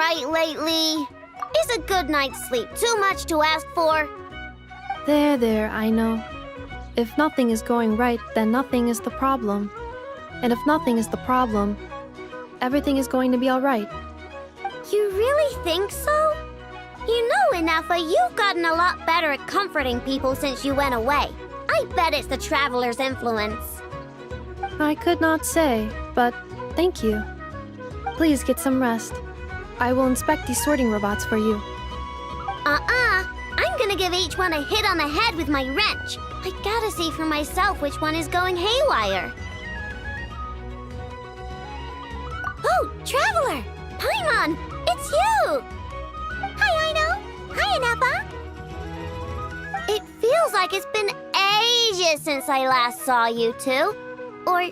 right lately? Is a good night's sleep too much to ask for? There, I know. If nothing is going right, then nothing is the problem. And if nothing is the problem, everything is going to be alright. You really think so? You know, Inafa, you've gotten a lot better at comforting people since you went away. I bet it's the Traveler's influence. I could not say, but thank you. Please get some rest. I will inspect these sorting robots for you. I'm gonna give each one a hit on the head with my wrench. I gotta see for myself which one is going haywire. Oh, Traveler! Paimon! It's you! Hi, Aino! Hi, Inafa! It feels like it's been ages since I last saw you two. Or,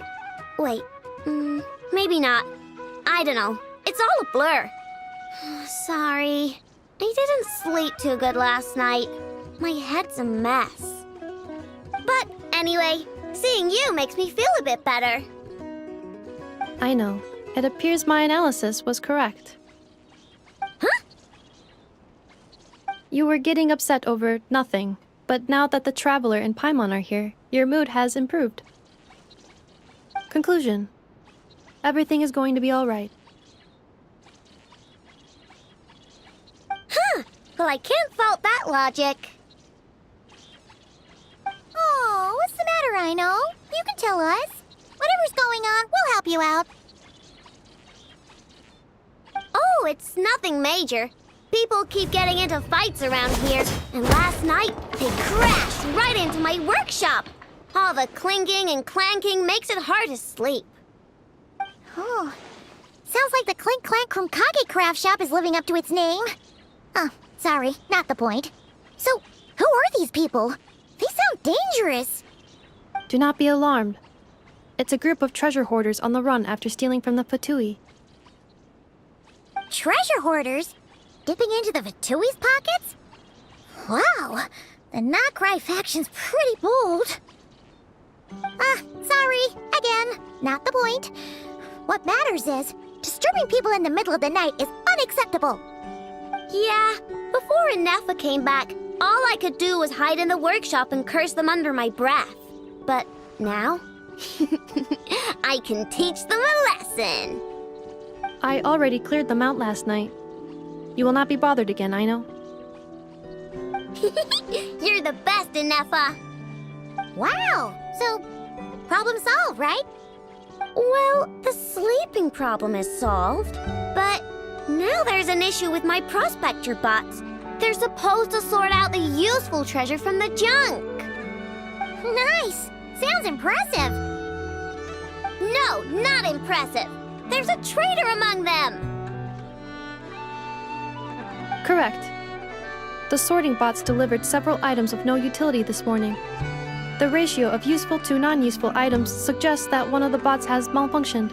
wait, maybe not. I don't know. It's all a blur. Sorry. I didn't sleep too good last night. My head's a mess. But anyway, seeing you makes me feel a bit better. I know. It appears my analysis was correct. Huh? You were getting upset over nothing, but now that the Traveler and Paimon are here, your mood has improved. Conclusion. Everything is going to be alright. Huh! Well, I can't fault that logic. Oh, what's the matter, Aino? You can tell us. Whatever's going on, we'll help you out. Oh, it's nothing major. People keep getting into fights around here, and last night they crashed right into my workshop. All the clinking and clanking makes it hard to sleep. Oh, sounds like the Clink Clank from Kage Craft Shop is living up to its name. Oh, sorry, not the point. So, who are these people? They sound dangerous. Do not be alarmed. It's a group of treasure hoarders on the run after stealing from the Fatui. Treasure hoarders? Dipping into the Vatui's pockets? Wow, the Nokrai faction's pretty bold. Sorry, again, not the point. What matters is, disturbing people in the middle of the night is unacceptable. Yeah, before Inafa came back, all I could do was hide in the workshop and curse them under my breath. But now, I can teach them a lesson. I already cleared them out last night. You will not be bothered again, I know. You're the best, Inafa. Wow, so, problem solved, right? Well, the sleeping problem is solved, but now there's an issue with my prospector bots. They're supposed to sort out the useful treasure from the junk. Nice! Sounds impressive. No, not impressive. There's a traitor among them. Correct. The sorting bots delivered several items of no utility this morning. The ratio of useful to non-useful items suggests that one of the bots has malfunctioned.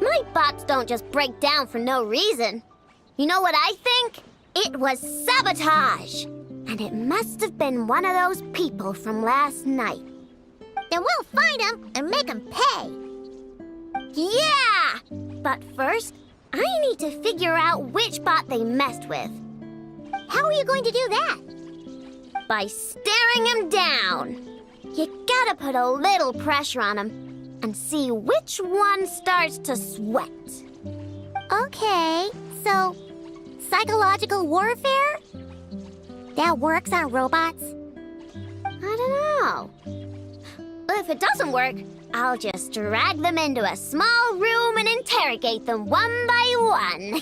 My bots don't just break down for no reason. You know what I think? It was sabotage. And it must have been one of those people from last night. Then we'll find them and make them pay. Yeah! But first, I need to figure out which bot they messed with. How are you going to do that? By staring him down. You gotta put a little pressure on him and see which one starts to sweat. Okay, so psychological warfare? That works on robots? I don't know. If it doesn't work, I'll just drag them into a small room and interrogate them one by one.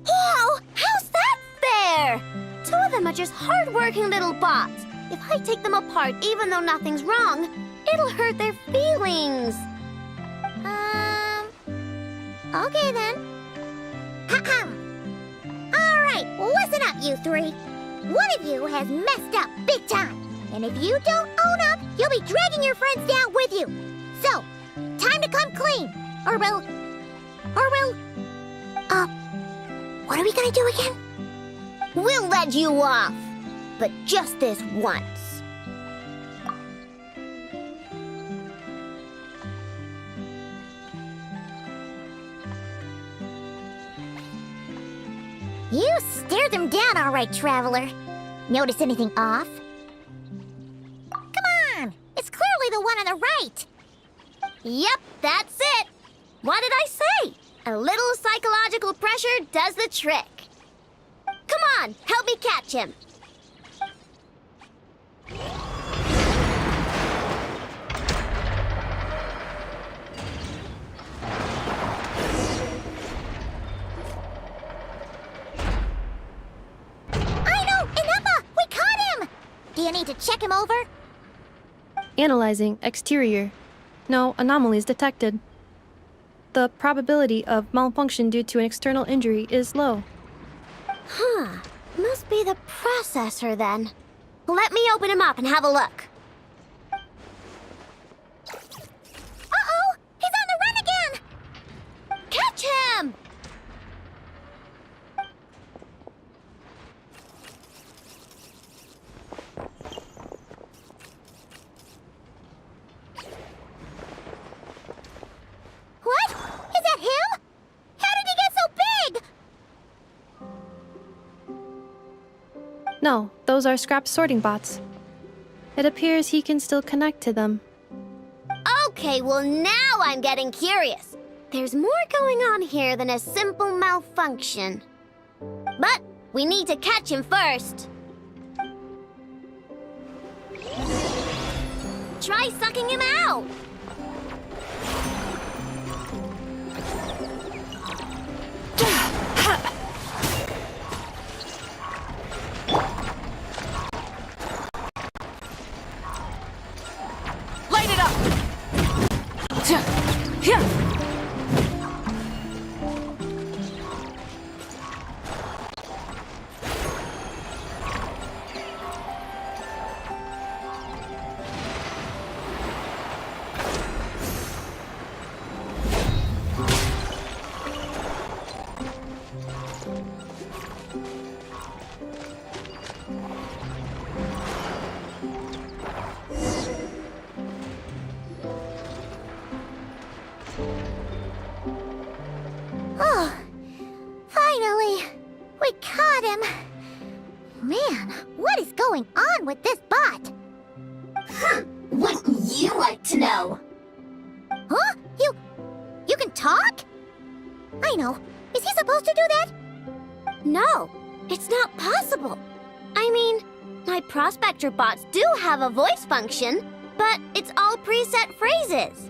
Whoa! How's that fair? Two of them are just hard-working little bots. If I take them apart even though nothing's wrong, it'll hurt their feelings. Okay then. All right, listen up, you three. One of you has messed up big time. And if you don't own up, you'll be dragging your friends down with you. So, time to come clean. Or we'll... what are we gonna do again? We'll let you off, but just this once. You stared them down all right, Traveler. Notice anything off? Come on! It's clearly the one on the right! Yep, that's it. What did I say? A little psychological pressure does the trick. Come on, help me catch him. Do you need to check him over? Analyzing exterior. No anomalies detected. The probability of malfunction due to an external injury is low. Huh. Must be the processor then. Let me open him up and have a look. Uh-oh! He's on the run again! Catch him! What? Is that him? How did he get so big? No, those are scrap sorting bots. It appears he can still connect to them. Okay, well now I'm getting curious. There's more going on here than a simple malfunction. But we need to catch him first. Try sucking him out. Light it up! Oh, finally! We caught him! Man, what is going on with this bot? Wouldn't you like to know? Huh? You can talk? I know. Is he supposed to do that? No, it's not possible. I mean, my prospector bots do have a voice function, but it's all preset phrases.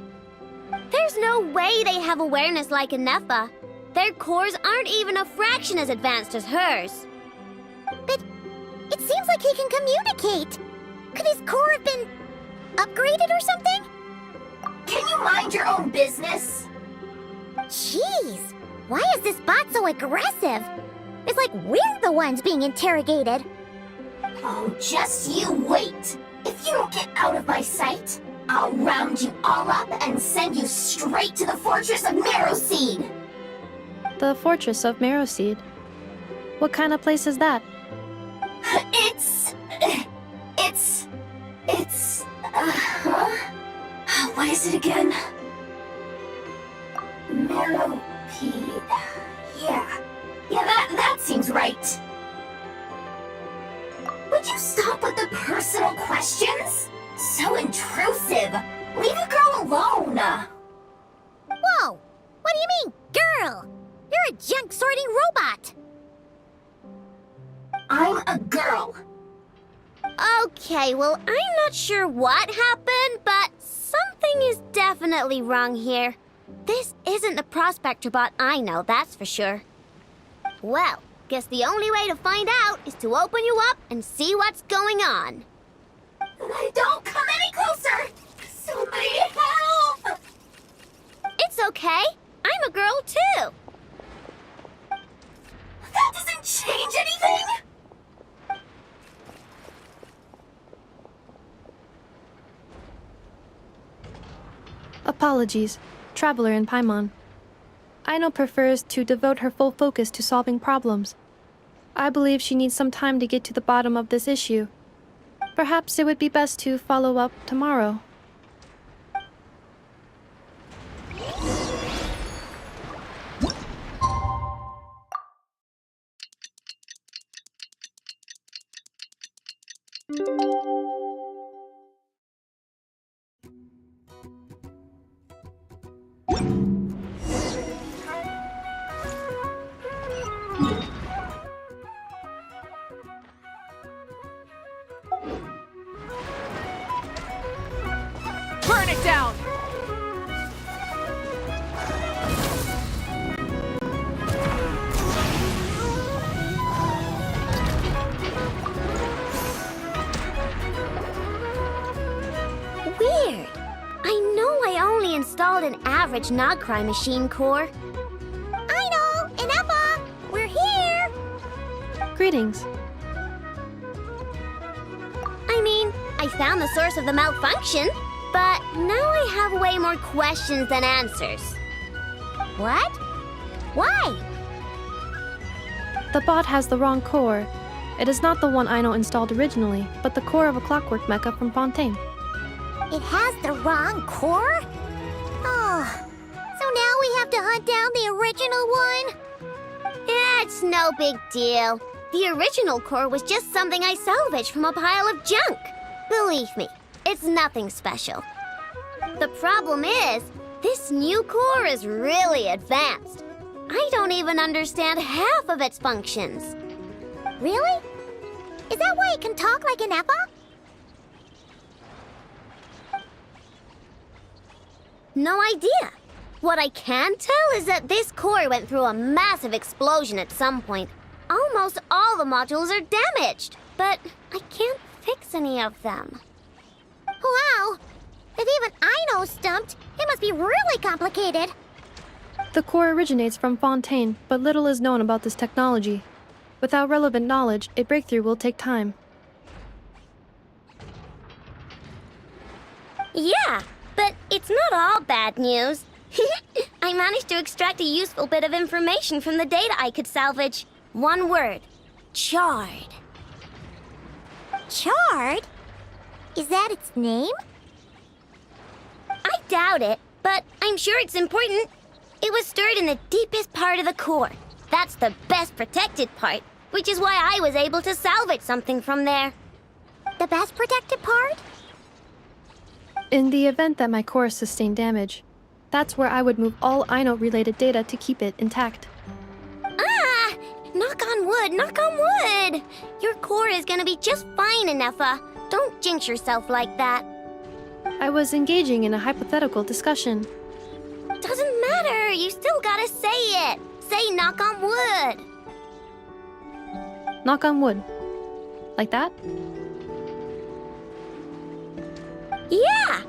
There's no way they have awareness like a Nepha. Their cores aren't even a fraction as advanced as hers. But it seems like he can communicate. Could his core have been upgraded or something? Can you mind your own business? Jeez, why is this bot so aggressive? It's like we're the ones being interrogated. Oh, just you wait. If you don't get out of my sight, I'll round you all up and send you straight to the Fortress of Marrowseed. The Fortress of Marrowseed. What kind of place is that? What is it again? Marrowpeed. Yeah, that seems right. Would you stop with the personal questions? So intrusive. Leave a girl alone. Whoa! What do you mean, girl? You're a junk sorting robot. I'm a girl. Okay, well, I'm not sure what happened, but something is definitely wrong here. This isn't the prospector bot I know, that's for sure. Well, guess the only way to find out is to open you up and see what's going on. Don't come any closer! Somebody help! It's okay. I'm a girl, too. That doesn't change anything! Apologies, Traveler in Paimon. Aino prefers to devote her full focus to solving problems. I believe she needs some time to get to the bottom of this issue. Perhaps it would be best to follow up tomorrow. an average Nogcry machine core. I know! Inepa! We're here! Greetings. I mean, I found the source of the malfunction, but now I have way more questions than answers. What? Why? The bot has the wrong core. It is not the one Aino installed originally, but the core of a clockwork mecha from Fontaine. It has the wrong core? Oh, so now we have to hunt down the original one? It's no big deal. The original core was just something I salvaged from a pile of junk. Believe me, it's nothing special. The problem is, this new core is really advanced. I don't even understand half of its functions. Really? Is that why it can talk like an Inepa? No idea. What I can tell is that this core went through a massive explosion at some point. Almost all the modules are damaged, but I can't fix any of them. Wow! If even I know stumped, it must be really complicated. The core originates from Fontaine, but little is known about this technology. Without relevant knowledge, a breakthrough will take time. Yeah, but it's not all bad news. I managed to extract a useful bit of information from the data I could salvage. One word. Charred. Charred? Is that its name? I doubt it, but I'm sure it's important. It was stored in the deepest part of the core. That's the best protected part, which is why I was able to salvage something from there. The best protected part? In the event that my core sustained damage, that's where I would move all Aino-related data to keep it intact. Ah! Knock on wood, knock on wood! Your core is gonna be just fine, Inepa. Don't jinx yourself like that. I was engaging in a hypothetical discussion. Doesn't matter, you still gotta say it. Say knock on wood. Knock on wood. Like that? Yeah!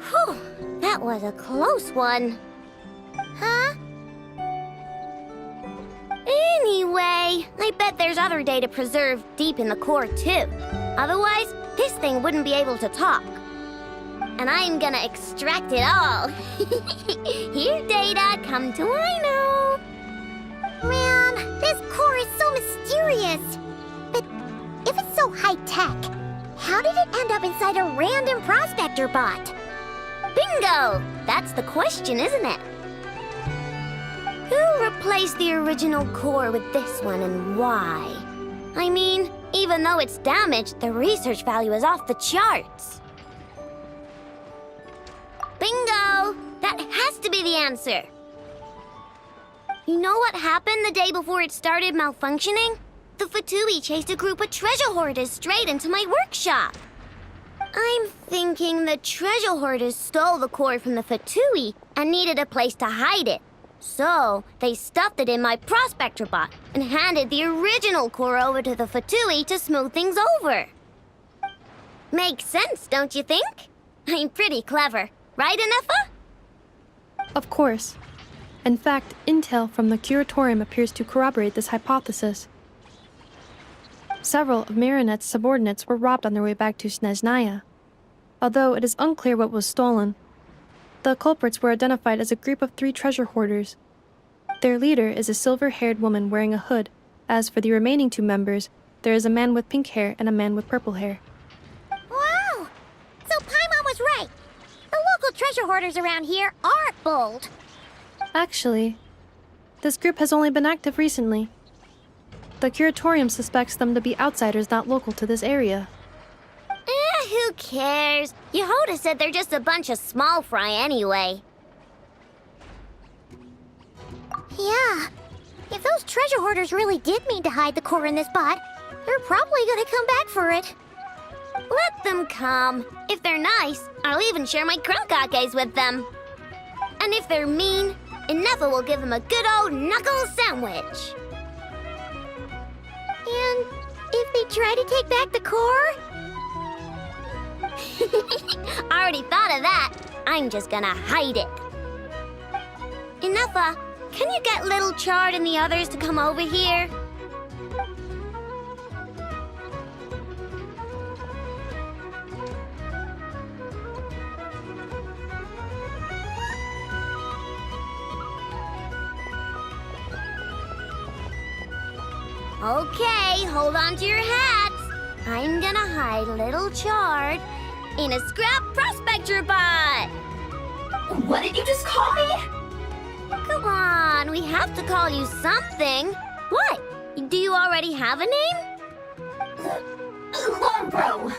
Whew, that was a close one. Huh? Anyway, I bet there's other data preserved deep in the core too. Otherwise, this thing wouldn't be able to talk. And I'm gonna extract it all. Here, data, come to Aino. Man, this core is so mysterious. But if it's so high-tech, how did it end up inside a random prospector bot? Bingo! That's the question, isn't it? Who replaced the original core with this one and why? I mean, even though it's damaged, the research value is off the charts. Bingo! That has to be the answer. You know what happened the day before it started malfunctioning? The Fatui chased a group of treasure hoarders straight into my workshop. I'm thinking the treasure hoarders stole the core from the Fatui and needed a place to hide it. So, they stuffed it in my prospector bot and handed the original core over to the Fatui to smooth things over. Makes sense, don't you think? I'm pretty clever, right, Inepa? Of course. In fact, intel from the curatorium appears to corroborate this hypothesis. Several of Marinette's subordinates were robbed on their way back to Snezhnaya. Although it is unclear what was stolen, the culprits were identified as a group of 3 treasure hoarders. Their leader is a silver-haired woman wearing a hood. As for the remaining 2 members, there is a man with pink hair and a man with purple hair. Wow! So Paimon was right. The local treasure hoarders around here aren't bold. Actually, this group has only been active recently. The curatorium suspects them to be outsiders not local to this area. Who cares? Yehoda said they're just a bunch of small fry anyway. Yeah. If those treasure hoarders really did mean to hide the core in this bot, they're probably gonna come back for it. Let them come. If they're nice, I'll even share my kronkakes with them. And if they're mean, Inepa will give them a good old knuckle sandwich. And if they try to take back the core? I already thought of that. I'm just gonna hide it. Ineffa, can you get Little Chard and the others to come over here? Okay, hold on to your hats. I'm gonna hide Little Chard in a scrap prospector bot. What did you just call me? Come on, we have to call you something. What? Do you already have a name? Lombro.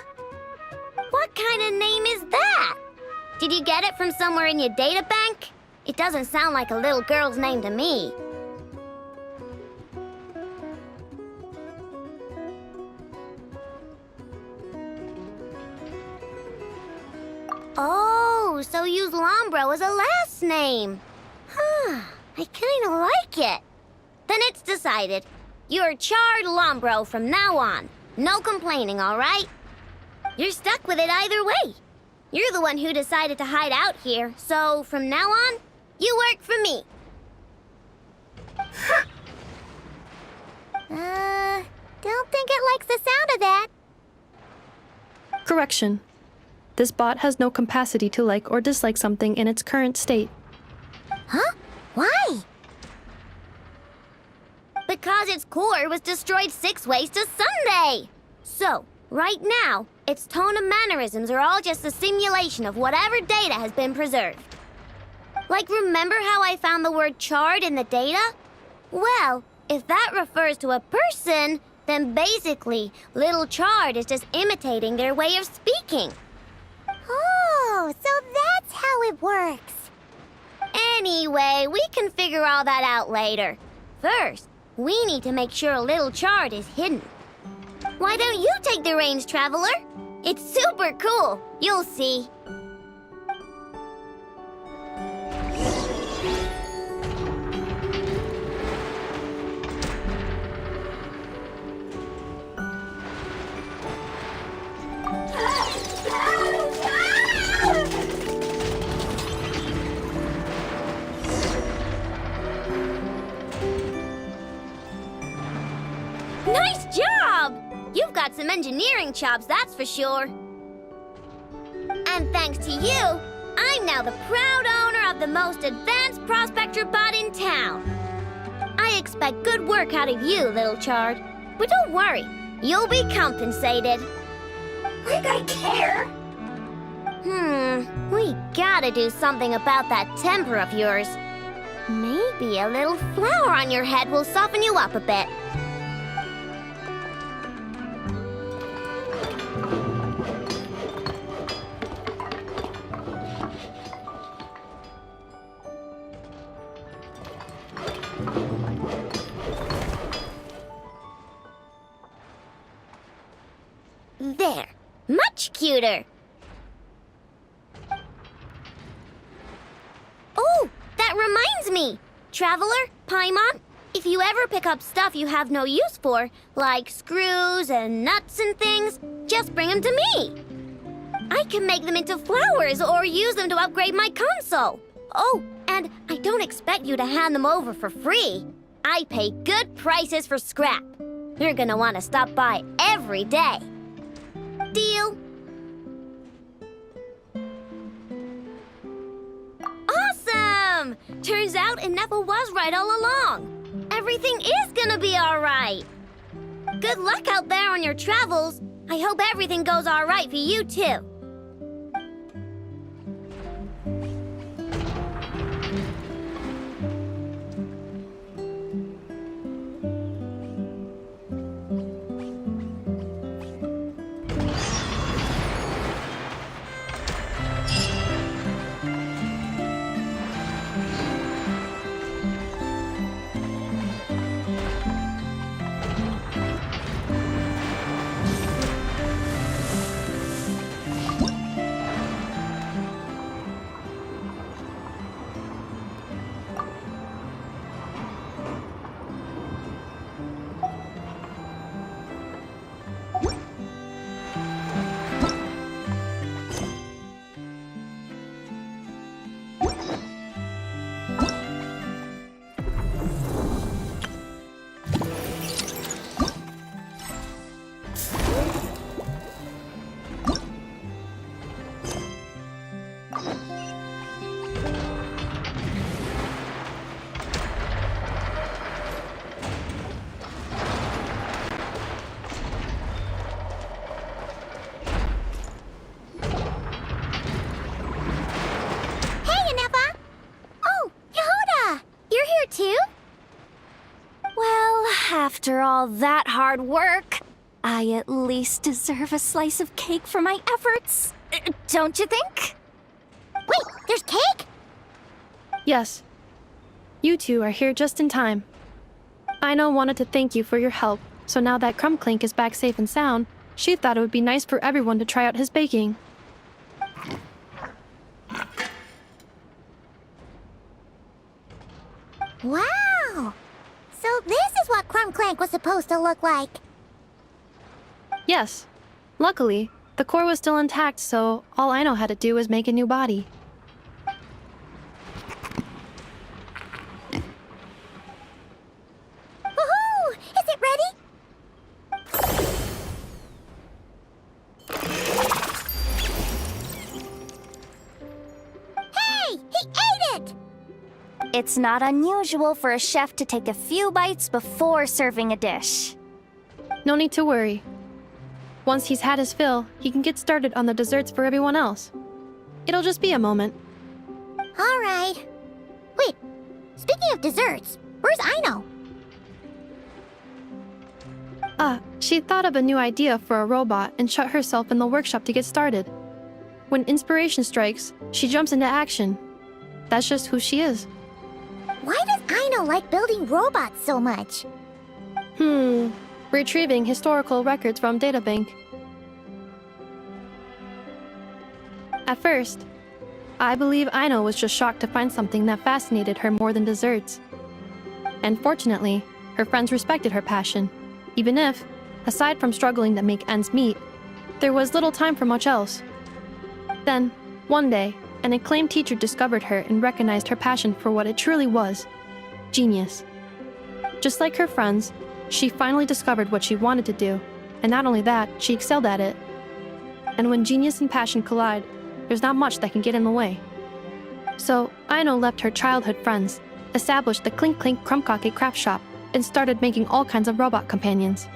What kind of name is that? Did you get it from somewhere in your data bank? It doesn't sound like a little girl's name to me. Oh, so use Lombro as a last name. Huh, I kind of like it. Then it's decided. You're Chard Lombro from now on. No complaining, all right? You're stuck with it either way. You're the one who decided to hide out here, so from now on, you work for me. Don't think it likes the sound of that. Correction. This bot has no capacity to like or dislike something in its current state. Huh? Why? Because its core was destroyed 6 ways to Sunday. So, right now, its tone and mannerisms are all just a simulation of whatever data has been preserved. Like, remember how I found the word chard in the data? Well, if that refers to a person, then basically, Little Chard is just imitating their way of speaking. Oh, so that's how it works. Anyway, we can figure all that out later. First, we need to make sure Little Chard is hidden. Why don't you take the reins, Traveler? It's super cool. You'll see. Nice job! You've got some engineering chops, that's for sure. And thanks to you, I'm now the proud owner of the most advanced prospector bot in town. I expect good work out of you, Little Chard. But don't worry, you'll be compensated. Like I care. We gotta do something about that temper of yours. Maybe a little flour on your head will soften you up a bit. There, much cuter. Oh, that reminds me. Traveler, Paimon, if you ever pick up stuff you have no use for, like screws and nuts and things, just bring them to me. I can make them into flowers or use them to upgrade my console. Oh, and I don't expect you to hand them over for free. I pay good prices for scrap. You're gonna want to stop by every day. Deal? Awesome! Turns out Ineffa was right all along. Everything is gonna be all right. Good luck out there on your travels. I hope everything goes all right for you, too. After all that hard work, I at least deserve a slice of cake for my efforts. Don't you think? Wait, there's cake? Yes. You two are here just in time. Aino wanted to thank you for your help, so now that Crumbclink is back safe and sound, she thought it would be nice for everyone to try out his baking. Wow! So this is what Crumbclank was supposed to look like. Yes. Luckily, the core was still intact, so all Aino had to do was make a new body. Woohoo! Is it ready? Hey! He ate it! It's not unusual for a chef to take a few bites before serving a dish. No need to worry. Once he's had his fill, he can get started on the desserts for everyone else. It'll just be a moment. All right. Wait, speaking of desserts, where's Aino? She thought of a new idea for a robot and shut herself in the workshop to get started. When inspiration strikes, she jumps into action. That's just who she is. Why does Aino like building robots so much? Retrieving historical records from databank. At first, I believe Aino was just shocked to find something that fascinated her more than desserts. And fortunately, her friends respected her passion, even if, aside from struggling to make ends meet, there was little time for much else. Then, one day, an acclaimed teacher discovered her and recognized her passion for what it truly was: genius. Just like her friends, she finally discovered what she wanted to do, and not only that, she excelled at it. And when genius and passion collide, there's not much that can get in the way. So, Aino left her childhood friends, established the Clink Clink Crumbkake craft shop, and started making all kinds of robot companions.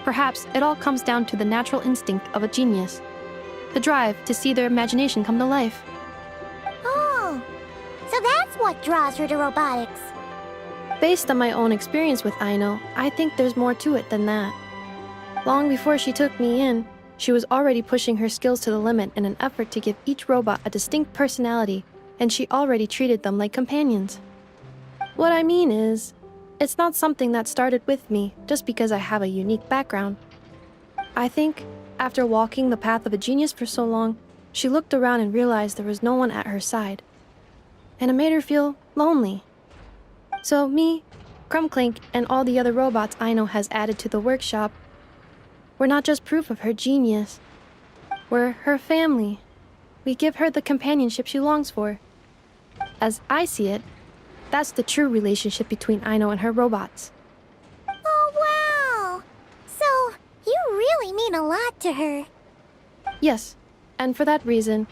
Perhaps it all comes down to the natural instinct of a genius, the drive to see their imagination come to life. Oh, so that's what draws her to robotics. Based on my own experience with Aino, I think there's more to it than that. Long before she took me in, she was already pushing her skills to the limit in an effort to give each robot a distinct personality, and she already treated them like companions. What I mean is, it's not something that started with me just because I have a unique background. I think, after walking the path of a genius for so long, she looked around and realized there was no one at her side. And it made her feel lonely. So me, Crumbclink, and all the other robots Aino has added to the workshop, we're not just proof of her genius. We're her family. We give her the companionship she longs for. As I see it, that's the true relationship between Aino and her robots. Oh, wow! So, you really mean a lot to her. Yes, and for that reason,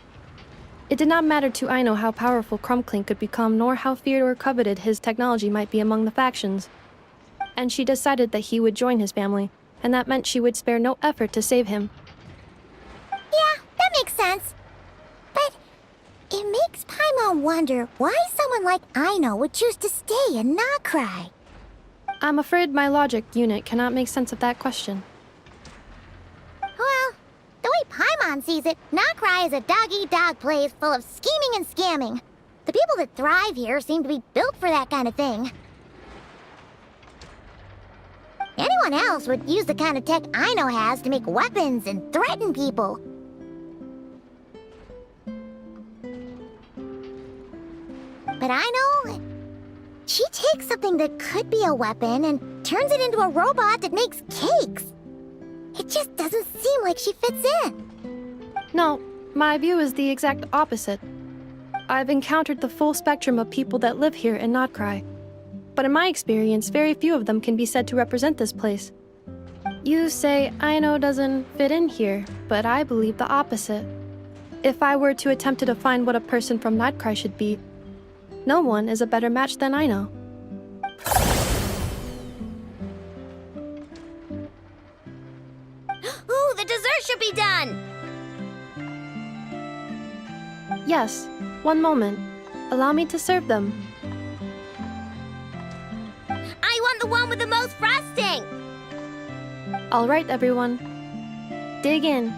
it did not matter to Aino how powerful Crumbclink could become, nor how feared or coveted his technology might be among the factions. And she decided that he would join his family, and that meant she would spare no effort to save him. Yeah, that makes sense. But it makes Paimon wonder why someone like Aino would choose to stay and not cry. I'm afraid my logic unit cannot make sense of that question. Well, the way Paimon sees it, Nokrai is a dog-eat-dog place full of scheming and scamming. The people that thrive here seem to be built for that kind of thing. Anyone else would use the kind of tech Aino has to make weapons and threaten people. But Aino, she takes something that could be a weapon and turns it into a robot that makes cakes. It just doesn't seem like she fits in. No, my view is the exact opposite. I've encountered the full spectrum of people that live here in Notcry. But in my experience, very few of them can be said to represent this place. You say Aino doesn't fit in here, but I believe the opposite. If I were to attempt to define what a person from Notcry should be, no one is a better match than Aino. Ooh, the dessert should be done! Yes, one moment. Allow me to serve them. I want the one with the most frosting! All right, everyone. Dig in.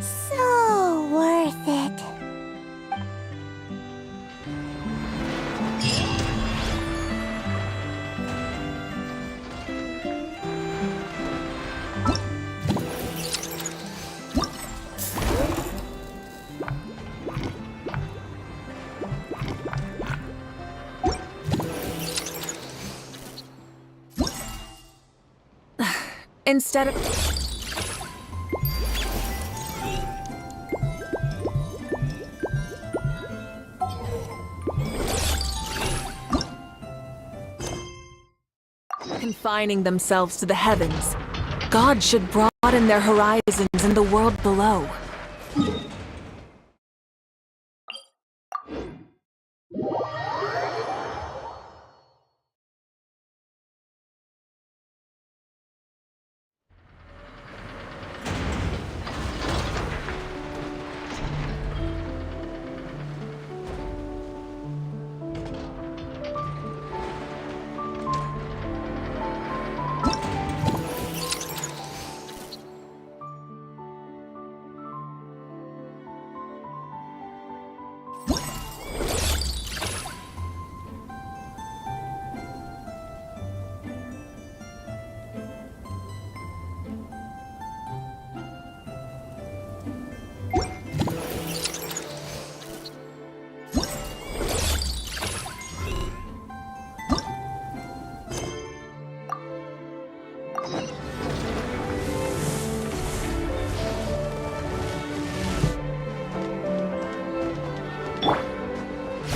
So worth it. Instead of... confining themselves to the heavens, God should broaden their horizons in the world below.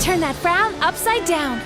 Turn that frown upside down.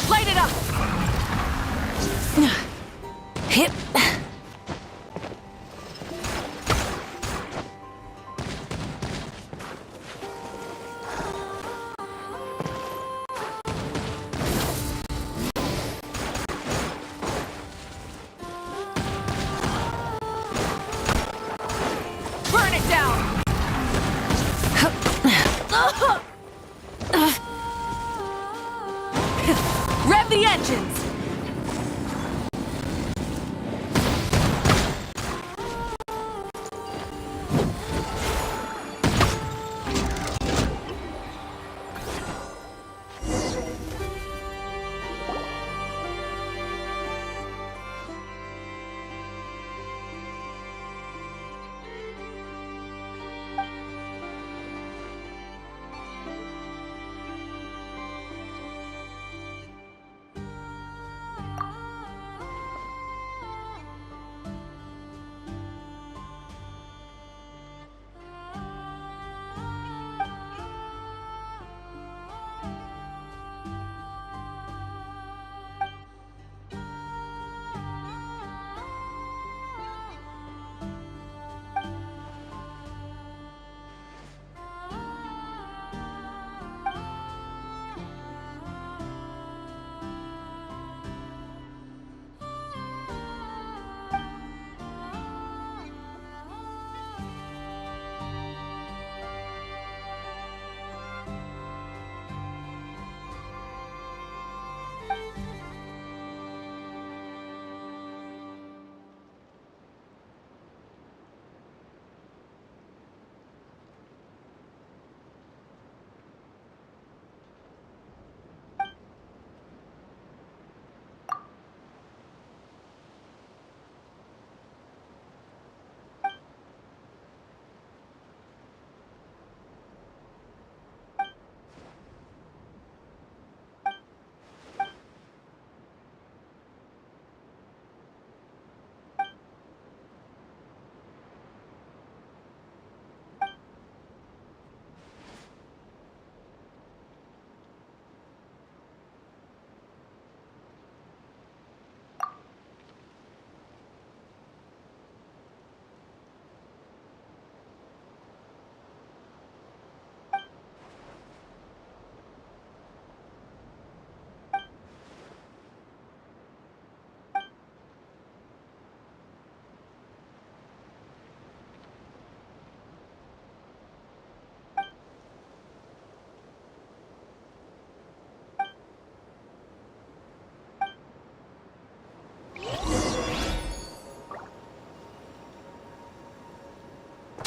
Light it up! Hit. Burn it down! Rev the engines!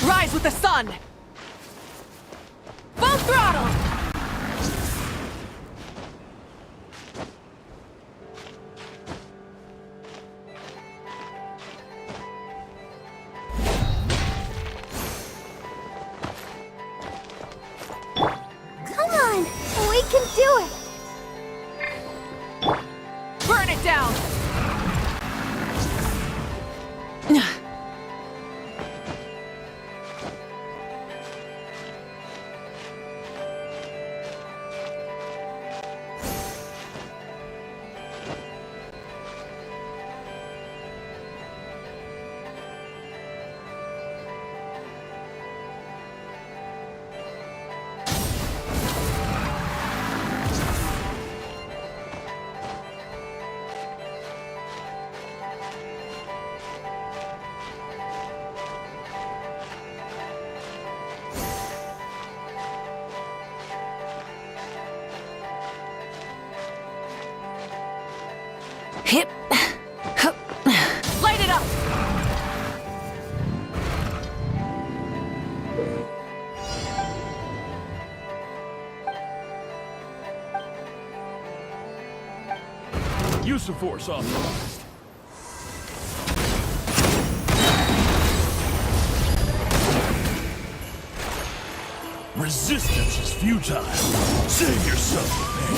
Rise with the sun! Full throttle! Come on! We can do it! Burn it down! Hip. Hup. Light it up! Use of force authorized. Resistance is futile. Save yourself the pain.